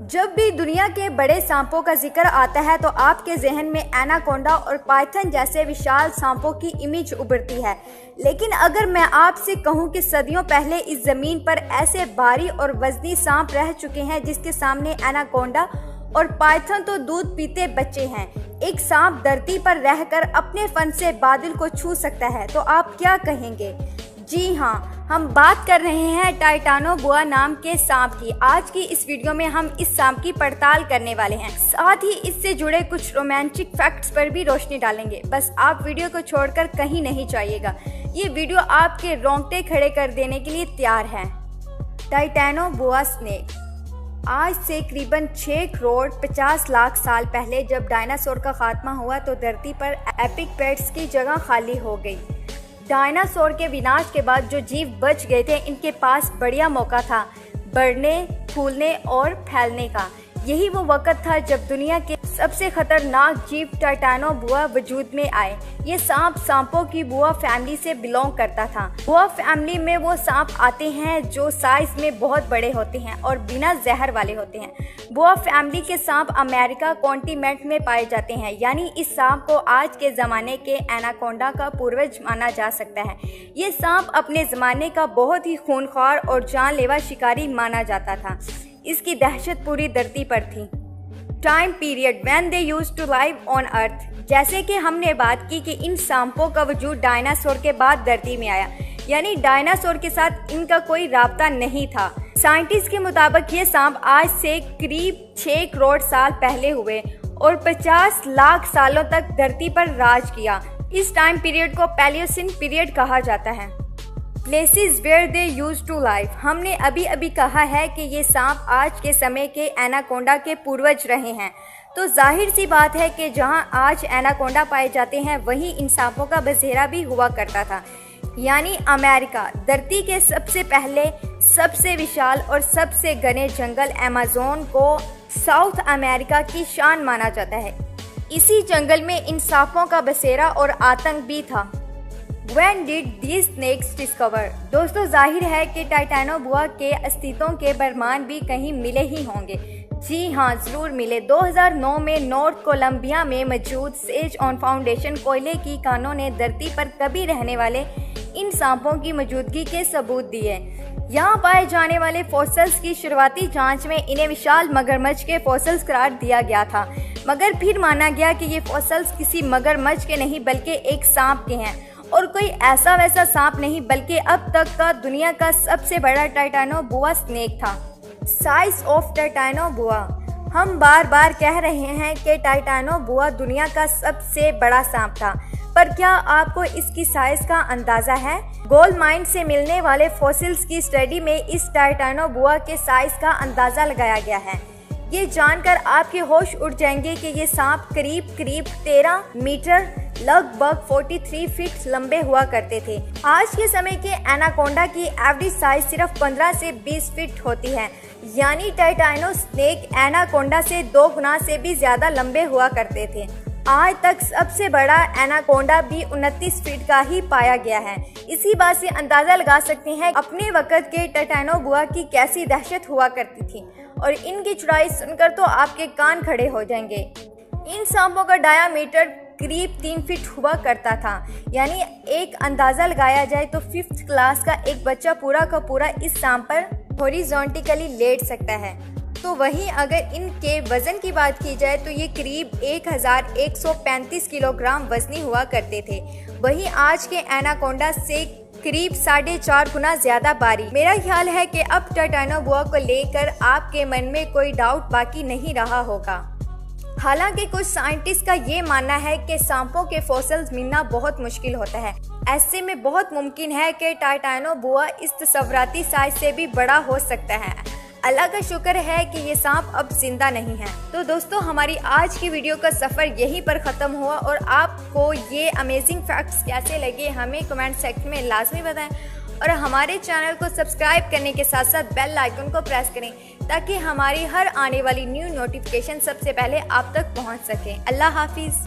जब भी दुनिया के बड़े सांपों का जिक्र आता है तो आपके जहन में एनाकोंडा और पाइथन जैसे विशाल सांपों की इमेज उभरती है। लेकिन अगर मैं आपसे कहूं कि सदियों पहले इस ज़मीन पर ऐसे भारी और वजनी सांप रह चुके हैं जिसके सामने एनाकोंडा और पाइथन तो दूध पीते बच्चे हैं। एक सांप धरती पर रहकर अपने फन से बादल को छू सकता है, तो आप क्या कहेंगे? जी हाँ, हम बात कर रहे हैं टाइटानोबोआ नाम के सांप की। आज की इस वीडियो में हम इस सांप की पड़ताल करने वाले हैं, साथ ही इससे जुड़े कुछ रोमांटिक फैक्ट्स पर भी रोशनी डालेंगे। बस आप वीडियो को छोड़कर कहीं नहीं जाइएगा, ये वीडियो आपके रोंगटे खड़े कर देने के लिए तैयार है। टाइटानोबोआ स्नेक। आज से करीबन 6 करोड़ 50 लाख साल पहले जब डायनासोर का खात्मा हुआ तो धरती पर एपिकपेट्स की जगह खाली हो गई। डायनासोर के विनाश के बाद जो जीव बच गए थे, इनके पास बढ़िया मौका था बढ़ने, फूलने और फैलने का। यही वो वक्त था जब दुनिया के सबसे खतरनाक जीव टाइटानोबोआ वजूद में आए। ये सांप सांपों की बोआ फैमिली से बिलोंग करता था। बोआ फैमिली में वो सांप आते हैं जो साइज में बहुत बड़े होते हैं और बिना जहर वाले होते हैं। बोआ फैमिली के सांप अमेरिका कॉन्टिनेंट में पाए जाते हैं, यानी इस सांप को आज के ज़माने के एनाकोंडा का पूर्वज माना जा सकता है। ये सांप अपने ज़माने का बहुत ही खूंखार और जानलेवा शिकारी माना जाता था। इसकी दहशत पूरी धरती पर थी। Time period when they used to live on earth. जैसे कि हमने बात की कि इन सांपों का वजूद डायनासोर के बाद धरती में आया, यानी डायनासोर के साथ इनका कोई राब्ता नहीं था। साइंटिस्ट के मुताबिक ये सांप आज से करीब 6 करोड़ साल पहले हुए और 50 लाख सालों तक धरती पर राज किया। इस टाइम पीरियड को पैलियोसिन पीरियड कहा जाता है। Places where they use to live. हमने अभी कहा है कि ये सांप आज के समय के एनाकोंडा के पूर्वज रहे हैं, तो जाहिर सी बात है कि जहां आज एनाकोंडा पाए जाते हैं वहीं इन सांपों का बसेरा भी हुआ करता था, यानी अमेरिका। धरती के सबसे पहले, सबसे विशाल और सबसे घने जंगल अमेज़न को साउथ अमेरिका की शान माना जाता है। इसी जंगल में इन सांपों का बसेरा और आतंक भी था। When did these snakes discover? दोस्तों, जाहिर है कि टाइटानोबोआ के अस्तित्वों के प्रमाण भी कहीं मिले ही होंगे। जी हाँ, जरूर मिले। 2009 में नॉर्थ कोलंबिया में मौजूद सेज ऑन फाउंडेशन कोयले की खानों ने धरती पर कभी रहने वाले इन सांपों की मौजूदगी के सबूत दिए। यहाँ पाए जाने वाले फॉसिल्स की शुरुआती जांच में इन्हें विशाल मगरमच्छ के फॉसिल्स करार दिया गया था, मगर फिर माना गया कि ये फॉसिल्स किसी मगरमच्छ के नहीं बल्कि एक सांप के हैं, और कोई ऐसा वैसा सांप नहीं बल्कि अब तक का दुनिया का सबसे बड़ा टाइटानोबोआ स्नेक था। Size of Titanoboa. हम बार बार कह रहे हैं कि टाइटानोबोआ दुनिया का सबसे बड़ा सांप था, पर क्या आपको इसकी साइज का अंदाजा है? गोल्ड माइन से मिलने वाले फॉसिल्स की स्टडी में इस टाइटानोबोआ के साइज का अंदाजा लगाया गया है। ये जानकर आपके होश उड़ जाएंगे कि ये सांप करीब 13 मीटर लगभग 43 फीट लंबे हुआ करते थे। आज के समय के एनाकोंडा की एवरेज साइज सिर्फ 15 से 20 फीट होती है, यानी टाइटानो स्नेक एनाकोंडा से 2 गुना से भी ज्यादा लंबे हुआ करते थे। आज तक सबसे बड़ा एनाकोंडा भी 29 फीट का ही पाया गया है। इसी बात से अंदाजा लगा सकते हैं अपने वक्त के टाइटानोबोआ की कैसी दहशत हुआ करती थी, और इनकी चौड़ाई सुनकर तो आपके कान खड़े हो जाएंगे। इन सांपों का डायामीटर करीब 3 फीट हुआ करता था, यानी एक अंदाजा लगाया जाए तो 5th क्लास का एक बच्चा पूरा का पूरा इस सांप पर हॉरिजॉन्टली लेट सकता है। तो वहीं अगर इनके वजन की बात की जाए तो ये करीब 1135 किलोग्राम वजनी हुआ करते थे। वहीं आज के एनाकोंडा से करीब 4.5 गुना ज्यादा भारी। मेरा ख्याल है कि अब टाइटानोबोआ को लेकर आपके मन में कोई डाउट बाकी नहीं रहा होगा। हालांकि कुछ साइंटिस्ट का ये मानना है कि सांपों के फॉसिल्स मिलना बहुत मुश्किल होता है। ऐसे में बहुत मुमकिन है कि टाइटानोबोआ इस तस्वराती साइज से भी बड़ा हो सकता है। अल्लाह का शुक्र है कि ये सांप अब जिंदा नहीं है। तो दोस्तों, हमारी आज की वीडियो का सफ़र यहीं पर ख़त्म हुआ, और आपको ये अमेजिंग फैक्ट्स कैसे लगे हमें कमेंट सेक्शन में लाजमी बताएं, और हमारे चैनल को सब्सक्राइब करने के साथ साथ बेल आइकन को प्रेस करें ताकि हमारी हर आने वाली न्यू नोटिफिकेशन सबसे पहले आप तक पहुंच सके। अल्लाह हाफिज़।